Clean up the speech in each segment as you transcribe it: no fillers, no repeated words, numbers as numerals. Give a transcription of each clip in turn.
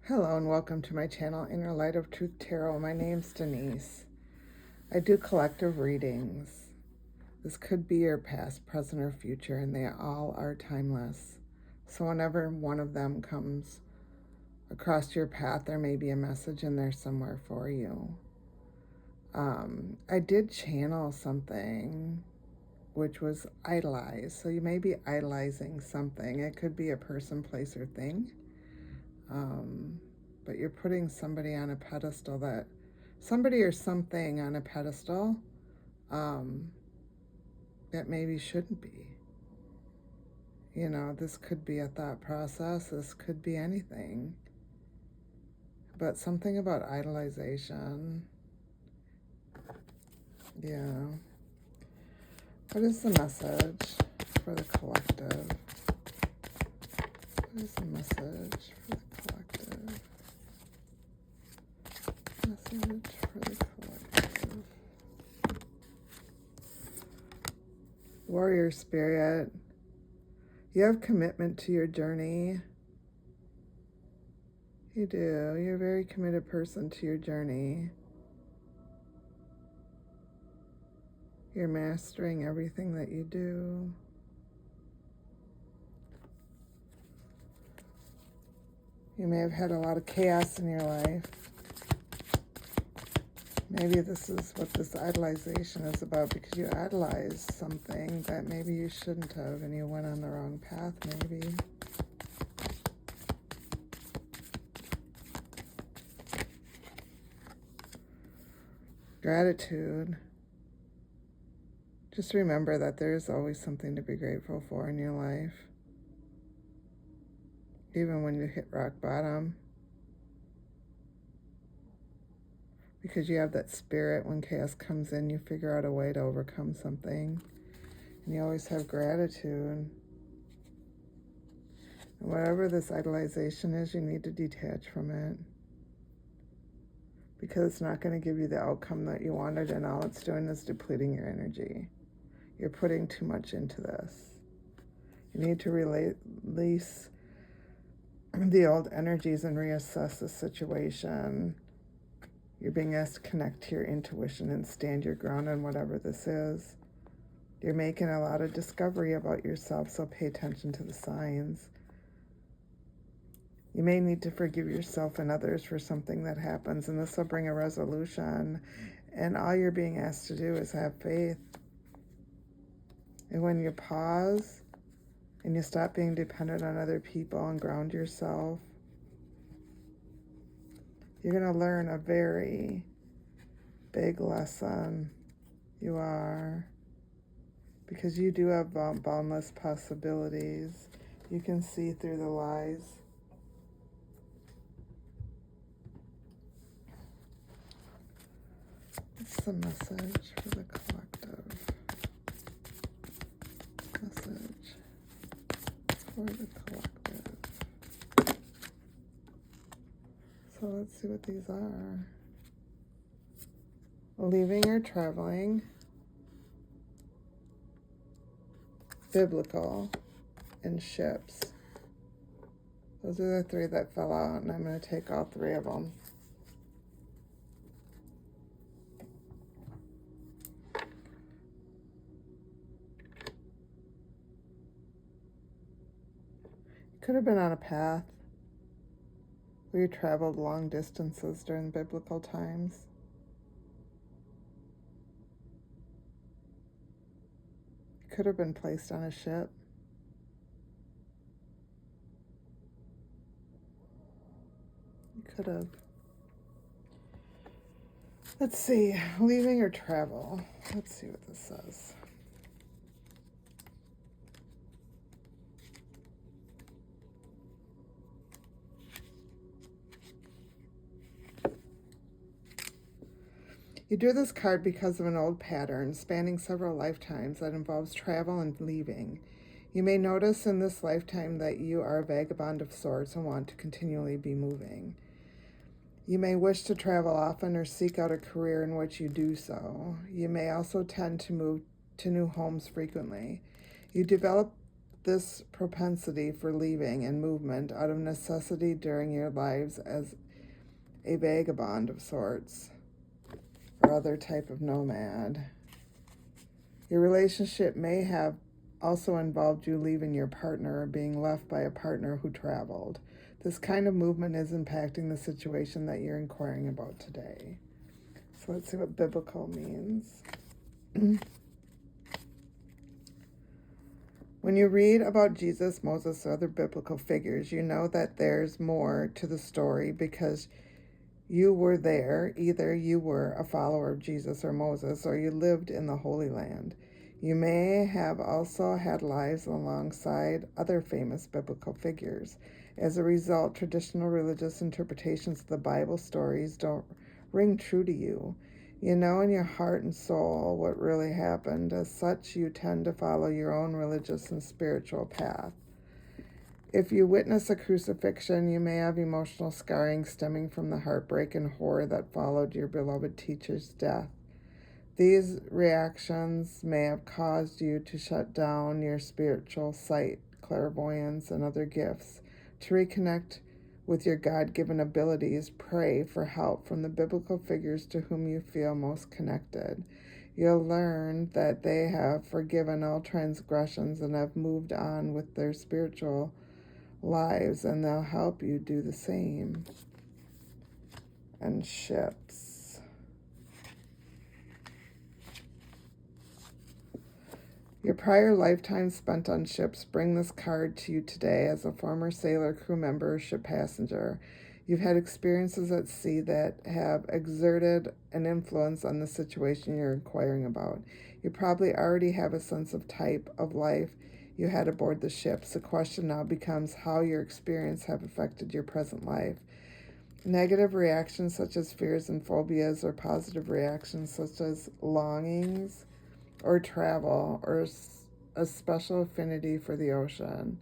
Hello and welcome to my channel, Inner Light of Truth Tarot. My name's Denise. I do collective readings. This could be your past, present, or future, and they all are timeless. So whenever one of them comes across your path, there may be a message in there somewhere for you. I did channel something which was idolized. So you may be idolizing something. It could be a person, place, or thing. But you're putting somebody on a pedestal somebody or something on a pedestal that maybe shouldn't be. You know, this could be a thought process. This could be anything. But something about idolization. Yeah. What is the message for the collective? What is the message for the collective? Message for the collective. Warrior spirit, you have commitment to your journey. You do. You're a very committed person to your journey. You're mastering everything that you do. You may have had a lot of chaos in your life. Maybe this is what this idolization is about, because you idolized something that maybe you shouldn't have, and you went on the wrong path, maybe. Gratitude. Just remember that there is always something to be grateful for in your life. Even when you hit rock bottom. Because you have that spirit, when chaos comes in, you figure out a way to overcome something. And you always have gratitude. And whatever this idolization is, you need to detach from it. Because it's not going to give you the outcome that you wanted, and all it's doing is depleting your energy. You're putting too much into this. You need to release the old energies and reassess the situation. You're being asked to connect to your intuition and stand your ground on whatever this is. You're making a lot of discovery about yourself, so pay attention to the signs. You may need to forgive yourself and others for something that happens, and this will bring a resolution. And all you're being asked to do is have faith. And when you pause and you stop being dependent on other people and ground yourself, you're going to learn a very big lesson. You are. Because you do have boundless possibilities. You can see through the lies. What's the message for the collective? Message for the collective. So let's see what these are. Leaving or traveling. Biblical. And ships. Those are the three that fell out, and I'm going to take all three of them. Could have been on a path where you traveled long distances during biblical times. You could have been placed on a ship. You could have. Let's see, leaving or travel. Let's see what this says. You drew this card because of an old pattern spanning several lifetimes that involves travel and leaving. You may notice in this lifetime that you are a vagabond of sorts and want to continually be moving. You may wish to travel often or seek out a career in which you do so. You may also tend to move to new homes frequently. You develop this propensity for leaving and movement out of necessity during your lives as a vagabond of sorts or other type of nomad. Your relationship may have also involved you leaving your partner or being left by a partner who traveled. This kind of movement is impacting the situation that you're inquiring about today. So let's see what biblical means. When you read about Jesus, Moses, or other biblical figures, you know that there's more to the story because you were there. Either you were a follower of Jesus or Moses, or you lived in the Holy Land. You may have also had lives alongside other famous biblical figures. As a result, traditional religious interpretations of the Bible stories don't ring true to you. You know in your heart and soul what really happened. As such, you tend to follow your own religious and spiritual path. If you witness a crucifixion, you may have emotional scarring stemming from the heartbreak and horror that followed your beloved teacher's death. These reactions may have caused you to shut down your spiritual sight, clairvoyance, and other gifts. To reconnect with your God-given abilities, pray for help from the biblical figures to whom you feel most connected. You'll learn that they have forgiven all transgressions and have moved on with their spiritual lives, and they'll help you do the same. And ships. Your prior lifetime spent on ships bring this card to you today as a former sailor, crew member, or ship passenger. You've had experiences at sea that have exerted an influence on the situation you're inquiring about. You probably already have a sense of type of life you had aboard the ships. The question now becomes how your experience have affected your present life. Negative reactions such as fears and phobias, or positive reactions such as longings or travel or a special affinity for the ocean,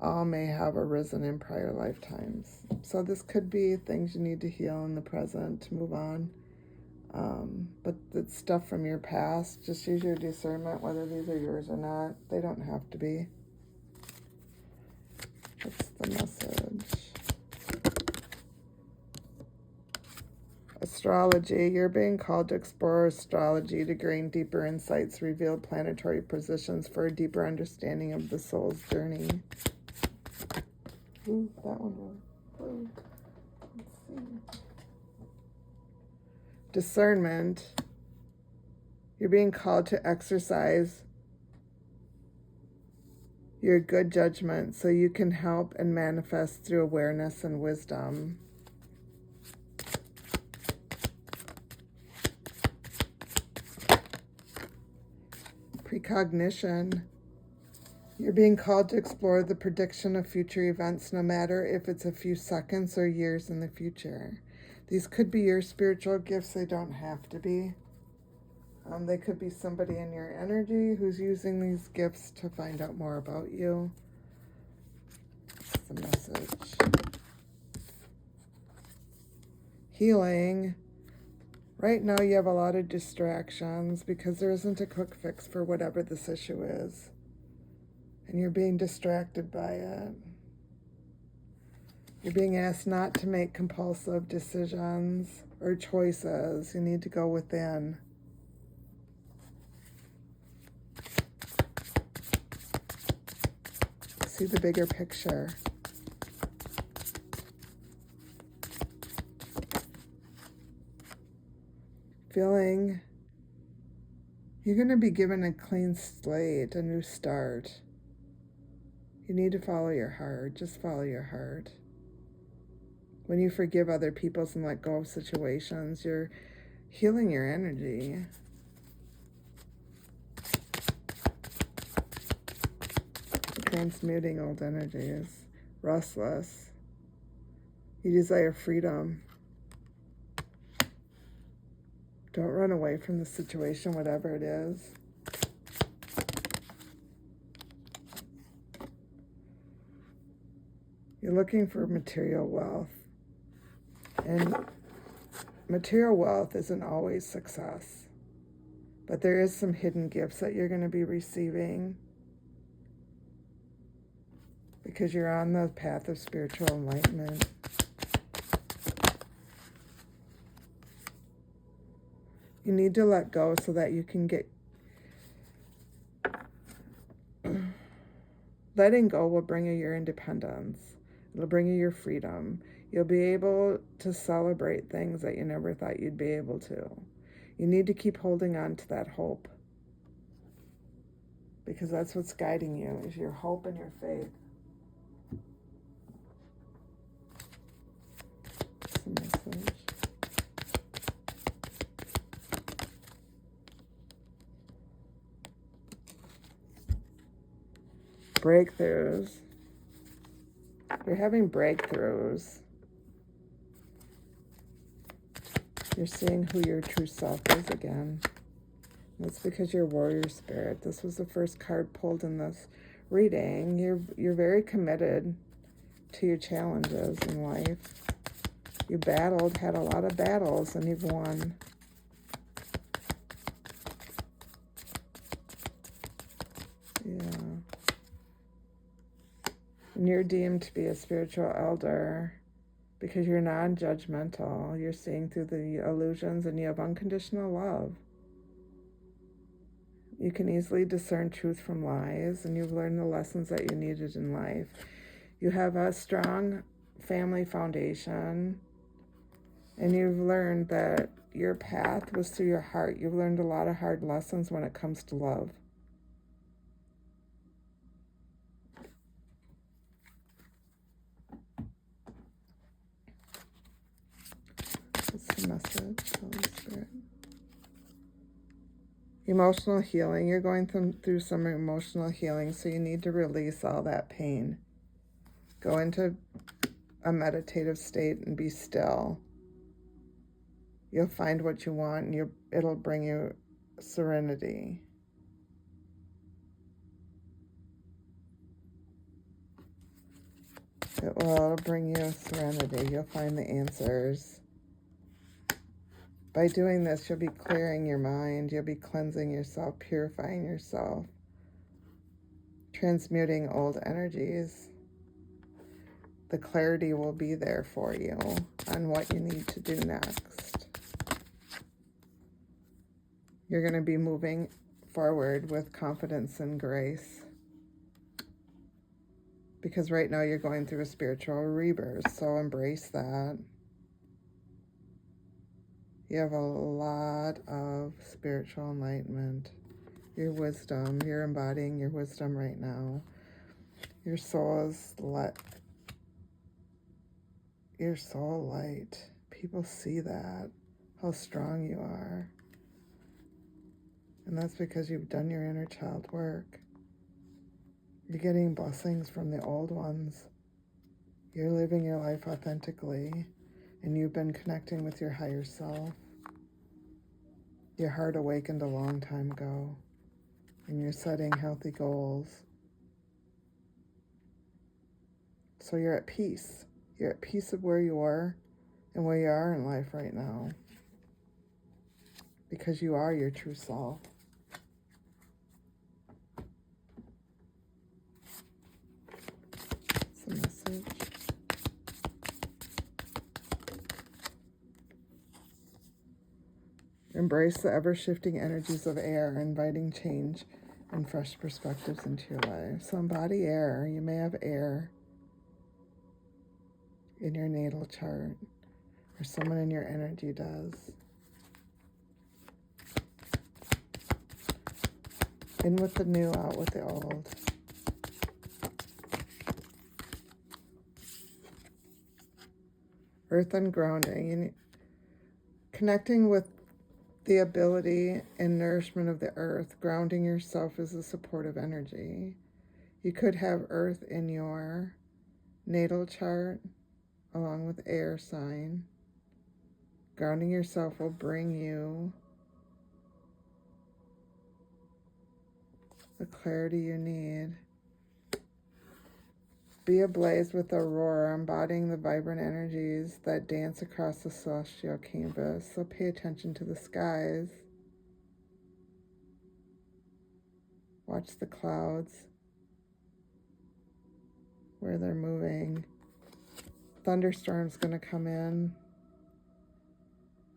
all may have arisen in prior lifetimes. So this could be things you need to heal in the present to move on. But it's stuff from your past. Just use your discernment whether these are yours or not. They don't have to be. That's the message. Astrology. You're being called to explore astrology to gain deeper insights, reveal planetary positions for a deeper understanding of the soul's journey. Ooh, that one was blue. Let's see. Discernment. You're being called to exercise your good judgment so you can help and manifest through awareness and wisdom. Precognition. You're being called to explore the prediction of future events, no matter if it's a few seconds or years in the future. These could be your spiritual gifts. They don't have to be. They could be somebody in your energy who's using these gifts to find out more about you. That's the message. Healing. Right now you have a lot of distractions because there isn't a quick fix for whatever this issue is. And you're being distracted by it. You're being asked not to make compulsive decisions or choices. You need to go within. See the bigger picture. Feeling you're going to be given a clean slate, a new start. You need to follow your heart. Just follow your heart. When you forgive other people and let go of situations, you're healing your energy. Transmuting old energies. Restless. You desire freedom. Don't run away from the situation, whatever it is. You're looking for material wealth. And material wealth isn't always success. But there is some hidden gifts that you're going to be receiving. because you're on the path of spiritual enlightenment. You need to let go so that you can get... Letting go will bring you your independence. It'll bring you your freedom. You'll be able to celebrate things that you never thought you'd be able to. You need to keep holding on to that hope, because that's what's guiding you, is your hope and your faith. That's the message. Breakthroughs. You're having breakthroughs. You're seeing who your true self is again. That's because you're warrior spirit. This was the first card pulled in this reading. You're very committed to your challenges in life. You battled, had a lot of battles, and you've won. Yeah. And you're deemed to be a spiritual elder because you're non-judgmental. You're seeing through the illusions, and you have unconditional love. You can easily discern truth from lies, and you've learned the lessons that you needed in life. You have a strong family foundation, and you've learned that your path was through your heart. You've learned a lot of hard lessons when it comes to love. That's the message, Holy Spirit. Emotional healing. You're going through some emotional healing, so you need to release all that pain. Go into a meditative state and be still. You'll find what you want, and it'll bring you serenity. It will bring you serenity. You'll find the answers. By doing this, you'll be clearing your mind. You'll be cleansing yourself, purifying yourself, transmuting old energies. The clarity will be there for you on what you need to do next. You're going to be moving forward with confidence and grace, because right now you're going through a spiritual rebirth, so embrace that. You have a lot of spiritual enlightenment. Your wisdom, you're embodying your wisdom right now. Your soul is your soul light. People see that, how strong you are. And that's because you've done your inner child work. You're getting blessings from the old ones. You're living your life authentically, and you've been connecting with your higher self. Your heart awakened a long time ago, and you're setting healthy goals. So you're at peace. You're at peace of where you are and where you are in life right now, because you are your true self. It's a message. Embrace the ever-shifting energies of air, inviting change and fresh perspectives into your life. So embody air. You may have air in your natal chart, or someone in your energy does. In with the new, out with the old. Earth and grounding. Connecting with the ability and nourishment of the earth. Grounding yourself is a supportive energy. You could have earth in your natal chart along with air sign. Grounding yourself will bring you the clarity you need. Be ablaze with aurora, embodying the vibrant energies that dance across the celestial canvas. So pay attention to the skies. Watch the clouds. where they're moving. Thunderstorm's going to come in.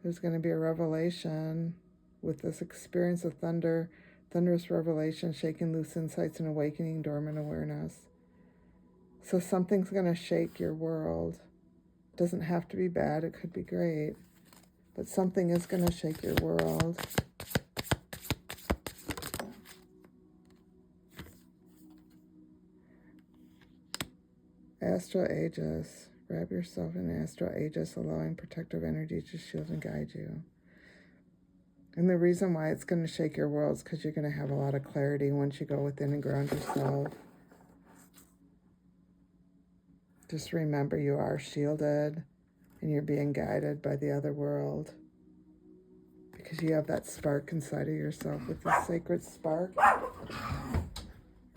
There's going to be a revelation with this experience of thunderous revelation, shaking loose insights and awakening dormant awareness. So something's going to shake your world. It doesn't have to be bad. It could be great. But something is going to shake your world. Astral Aegis. Wrap yourself in Astral Aegis, allowing protective energy to shield and guide you. And the reason why it's going to shake your world is because you're going to have a lot of clarity once you go within and ground yourself. Just remember you are shielded and you're being guided by the other world. Because you have that spark inside of yourself with the sacred spark.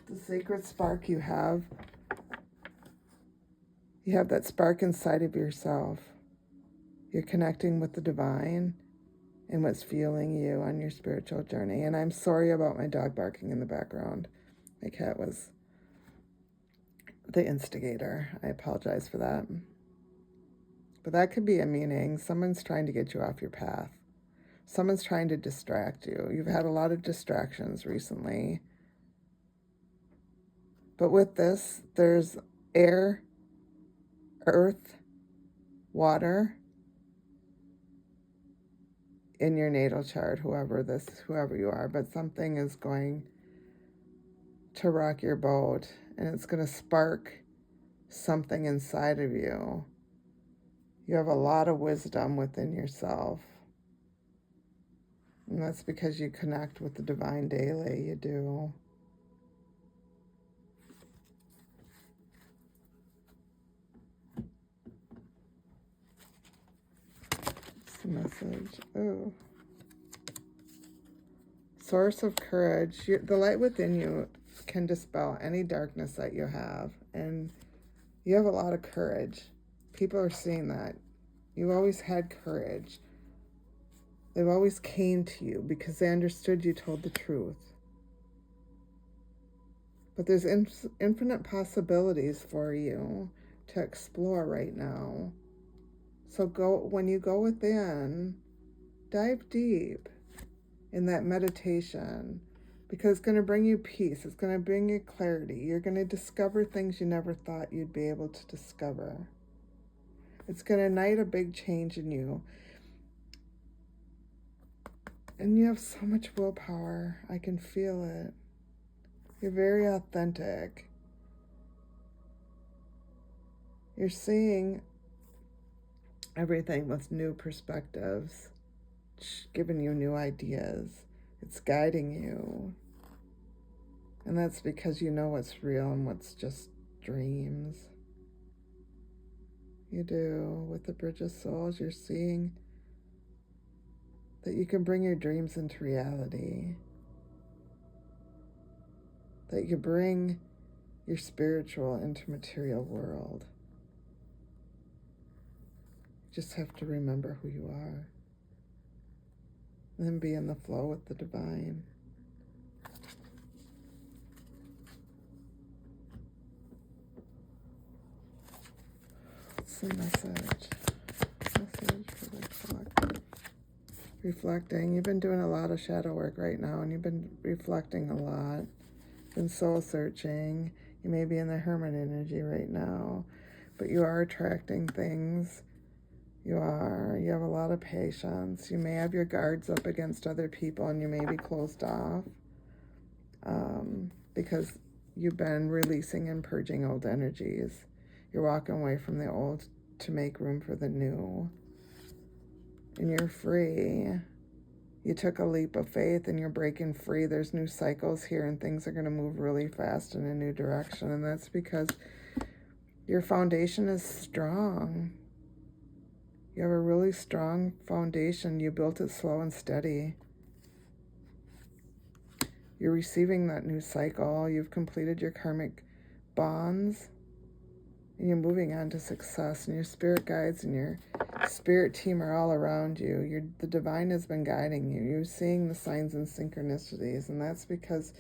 The sacred spark you have that spark inside of yourself. You're connecting with the divine and what's fueling you on your spiritual journey. And I'm sorry about my dog barking in the background. My cat was the instigator. I apologize for that. But that could be a meaning. Someone's trying to get you off your path. Someone's trying to distract you. You've had a lot of distractions recently. But with this, there's air, earth, water in your natal chart, whoever you are, but something is going to rock your boat and it's going to spark something inside of you. You have a lot of wisdom within yourself. And that's because you connect with the divine daily. You do. Message. Oh. Source of courage. The light within you can dispel any darkness that you have. And you have a lot of courage. People are seeing that. You've always had courage. They've always came to you because they understood you told the truth. But there's infinite possibilities for you to explore right now. So when you go within, dive deep in that meditation, because it's going to bring you peace. It's going to bring you clarity. You're going to discover things you never thought you'd be able to discover. It's going to ignite a big change in you. And you have so much willpower. I can feel it. You're very authentic. You're seeing everything with new perspectives, giving you new ideas. It's guiding you. And that's because you know what's real and what's just dreams. You do. With the Bridge of Souls, you're seeing that you can bring your dreams into reality. That you bring your spiritual into material world. You just have to remember who you are. And then be in the flow with the divine. What's the message? Message for the collective. Reflecting. You've been doing a lot of shadow work right now, and you've been reflecting a lot. Been soul searching. You may be in the hermit energy right now, but you are attracting things. You have a lot of patience. You may have your guards up against other people, and you may be closed off because you've been releasing and purging old energies. You're walking away from the old to make room for the new. And you're free. You took a leap of faith and you're breaking free. There's new cycles here and things are going to move really fast in a new direction. And that's because your foundation is strong. You have a really strong foundation. You built it slow and steady. You're receiving that new cycle. You've completed your karmic bonds. And you're moving on to success. And your spirit guides and your spirit team are all around you. The divine has been guiding you. You're seeing the signs and synchronicities. And that's because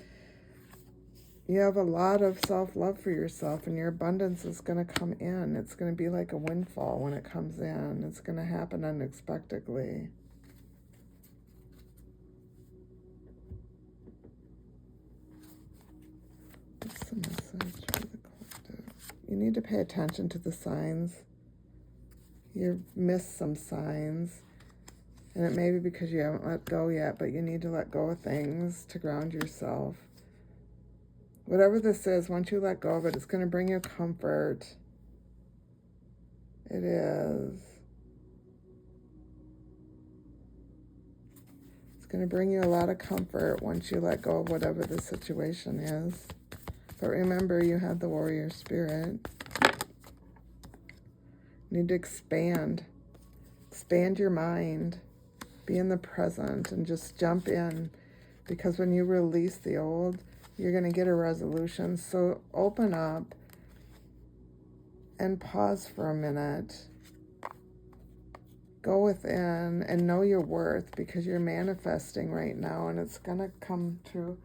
You have a lot of self-love for yourself, and your abundance is going to come in. It's going to be like a windfall when it comes in. It's going to happen unexpectedly. What's the message for the collective? You need to pay attention to the signs. You've missed some signs. And it may be because you haven't let go yet, but you need to let go of things to ground yourself. Whatever this is, once you let go of it, it's going to bring you comfort. It is. It's going to bring you a lot of comfort once you let go of whatever the situation is. But remember, you have the warrior spirit. You need to expand. Expand your mind. Be in the present and just jump in. Because when you release the old, you're going to get a resolution. So open up and pause for a minute. Go within and know your worth, because you're manifesting right now, and it's going to come to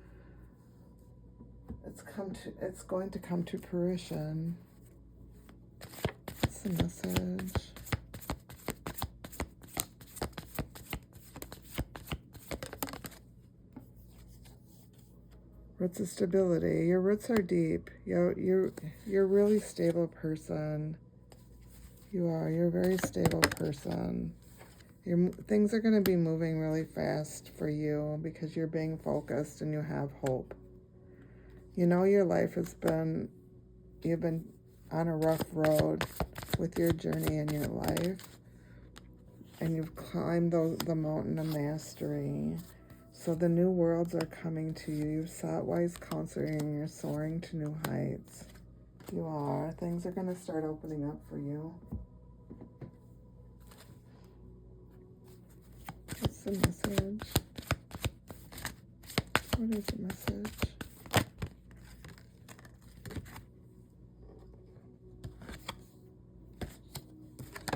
fruition. What's the message? Roots of stability. Your roots are deep. You're a really stable person. You're a very stable person. Things are going to be moving really fast for you because you're being focused and you have hope. You know your life you've been on a rough road with your journey in your life, and you've climbed the mountain of mastery. So the new worlds are coming to you. You've sought wise counsel and you're soaring to new heights. You are. Things are going to start opening up for you. What's the message? What is the message?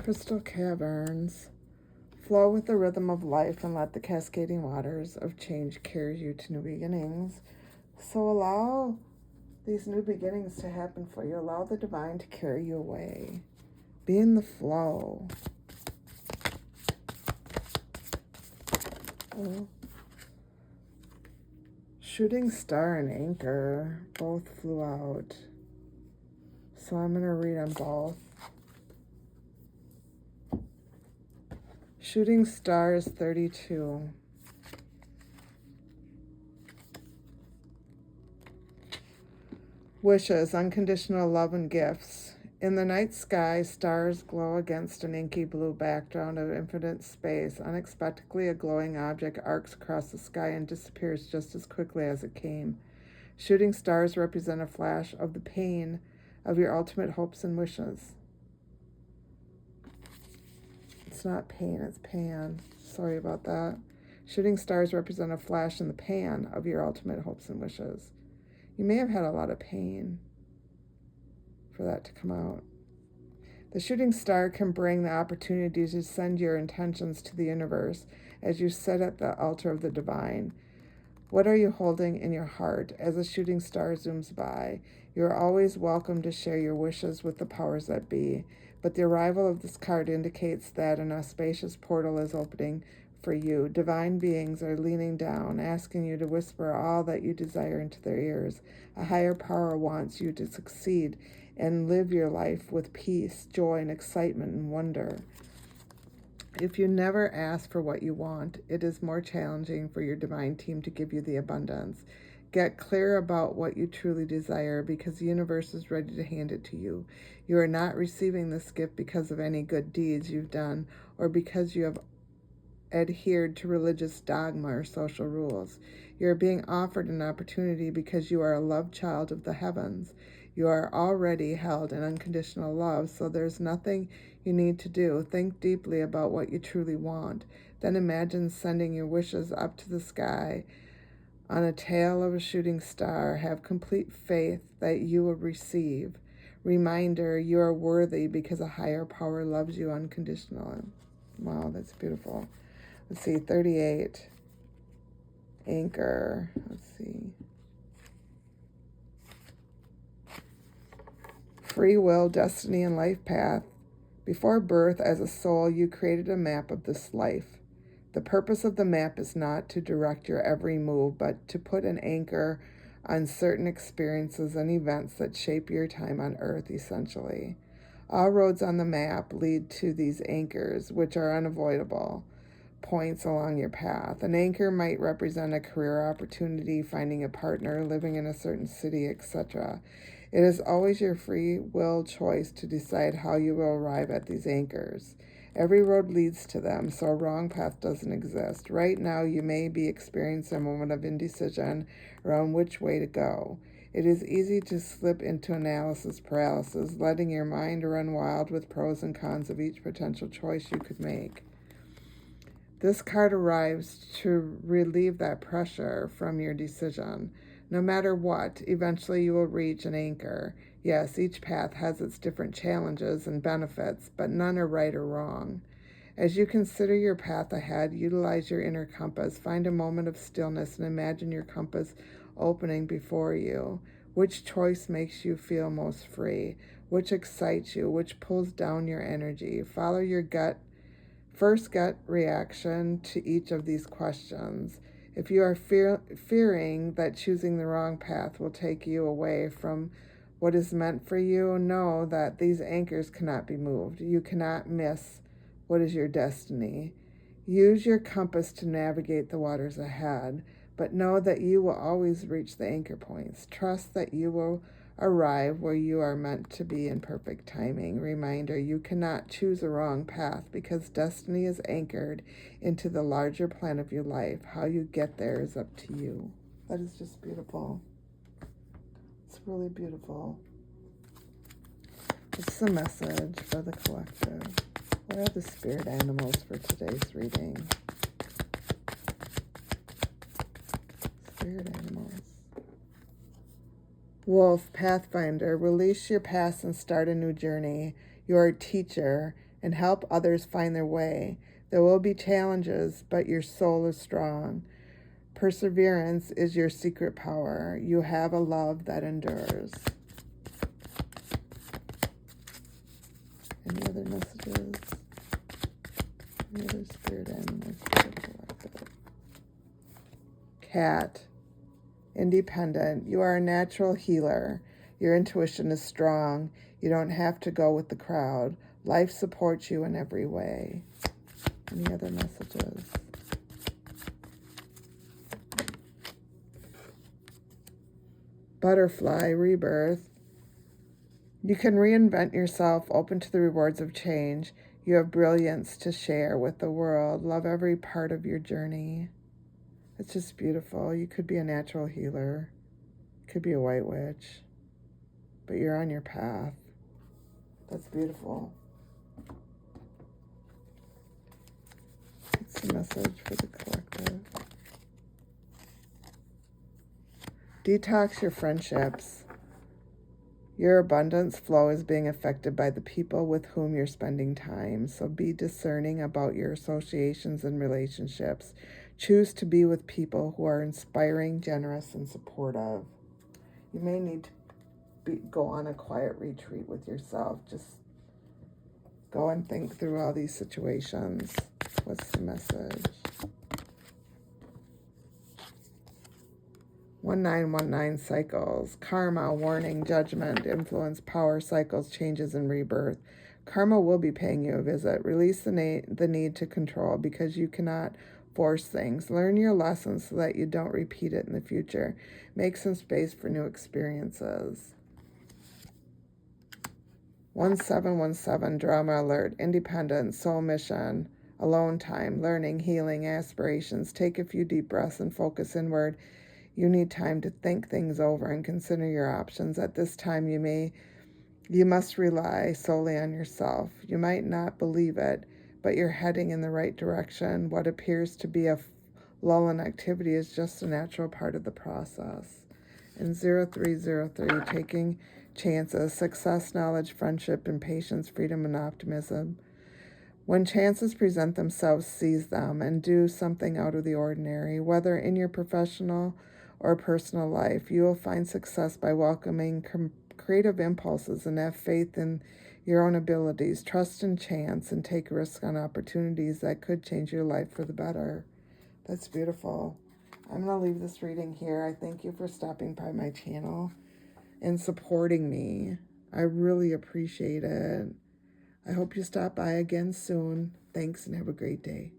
Crystal caverns. Flow with the rhythm of life and let the cascading waters of change carry you to new beginnings. So allow these new beginnings to happen for you. Allow the divine to carry you away. Be in the flow. Oh. Shooting star and anchor both flew out. So I'm going to read them both. Shooting star is 32. Wishes, unconditional love and gifts. In the night sky, stars glow against an inky blue background of infinite space. Unexpectedly, a glowing object arcs across the sky and disappears just as quickly as it came. Shooting stars represent a flash of the pain of your ultimate hopes and wishes. It's not pain, it's pan. Sorry about that. Shooting stars represent a flash in the pan of your ultimate hopes and wishes. You may have had a lot of pain for that to come out. The shooting star can bring the opportunity to send your intentions to the universe as you sit at the altar of the divine. What are you holding in your heart as a shooting star zooms by? You are always welcome to share your wishes with the powers that be, but the arrival of this card indicates that an auspicious portal is opening for you. Divine beings are leaning down, asking you to whisper all that you desire into their ears. A higher power wants you to succeed and live your life with peace, joy, and excitement and wonder. If you never ask for what you want, it is more challenging for your divine team to give you the abundance. Get clear about what you truly desire, because the universe is ready to hand it to you. You are not receiving this gift because of any good deeds you've done or because you have adhered to religious dogma or social rules. You are being offered an opportunity because you are a loved child of the heavens. You are already held in unconditional love, so there's nothing you need to do. Think deeply about what you truly want. Then imagine sending your wishes up to the sky on a tail of a shooting star. Have complete faith that you will receive. Reminder, you are worthy because a higher power loves you unconditionally. Wow, that's beautiful. Let's see, 38. Anchor. Let's see. Free will, destiny, and life path. Before birth, as a soul, you created a map of this life. The purpose of the map is not to direct your every move, but to put an anchor on certain experiences and events that shape your time on earth, essentially. All roads on the map lead to these anchors, which are unavoidable points along your path. An anchor might represent a career opportunity, finding a partner, living in a certain city, etc. It is always your free will choice to decide how you will arrive at these anchors. Every road leads to them, so a wrong path doesn't exist. Right now, you may be experiencing a moment of indecision around which way to go. It is easy to slip into analysis paralysis, letting your mind run wild with pros and cons of each potential choice you could make. This card arrives to relieve that pressure from your decision. No matter what, eventually you will reach an anchor. Yes, each path has its different challenges and benefits, but none are right or wrong. As you consider your path ahead, utilize your inner compass. Find a moment of stillness and imagine your compass opening before you. Which choice makes you feel most free? Which excites you? Which pulls down your energy? Follow your first gut reaction to each of these questions. If you are fearing that choosing the wrong path will take you away from what is meant for you, know that these anchors cannot be moved. You cannot miss what is your destiny. Use your compass to navigate the waters ahead, but know that you will always reach the anchor points. Trust that you will arrive where you are meant to be in perfect timing. Reminder, you cannot choose a wrong path because destiny is anchored into the larger plan of your life. How you get there is up to you. That is just beautiful. It's really beautiful. This is a message for the collective. What are the spirit animals for today's reading? Spirit animals. Wolf, Pathfinder, release your past and start a new journey. You are a teacher and help others find their way. There will be challenges, but your soul is strong. Perseverance is your secret power. You have a love that endures. Any other messages? Any other spirit animals? Cat. Independent. You are a natural healer. Your intuition is strong. You don't have to go with the crowd. Life supports you in every way. Any other messages? Butterfly, rebirth. You can reinvent yourself, open to the rewards of change. You have brilliance to share with the world. Love every part of your journey. It's just beautiful. You could be a natural healer. You could be a white witch. But you're on your path. That's beautiful. What's the message for the collective? Detox your friendships. Your abundance flow is being affected by the people with whom you're spending time. So be discerning about your associations and relationships. Choose to be with people who are inspiring, generous, and supportive. You may need to go on a quiet retreat with yourself. Just go and think through all these situations. What's the message? 1919 cycles. Karma, warning, judgment, influence, power, cycles, changes, and rebirth. Karma will be paying you a visit. Release the need to control because you cannot force things. Learn your lessons so that you don't repeat it in the future. Make some space for new experiences. 1717, drama alert, independence, soul mission, alone time, learning, healing, aspirations. Take a few deep breaths and focus inward. You need time to think things over and consider your options. At this time, you must rely solely on yourself. You might not believe it, but you're heading in the right direction. What appears to be a lull in activity is just a natural part of the process. And 0303, taking chances, success, knowledge, friendship, and patience, freedom, and optimism. When chances present themselves, seize them and do something out of the ordinary. Whether in your professional or personal life, you will find success by welcoming creative impulses and have faith in your own abilities. Trust in chance and take risks on opportunities that could change your life for the better. That's beautiful. I'm going to leave this reading here. I thank you for stopping by my channel and supporting me. I really appreciate it. I hope you stop by again soon. Thanks and have a great day.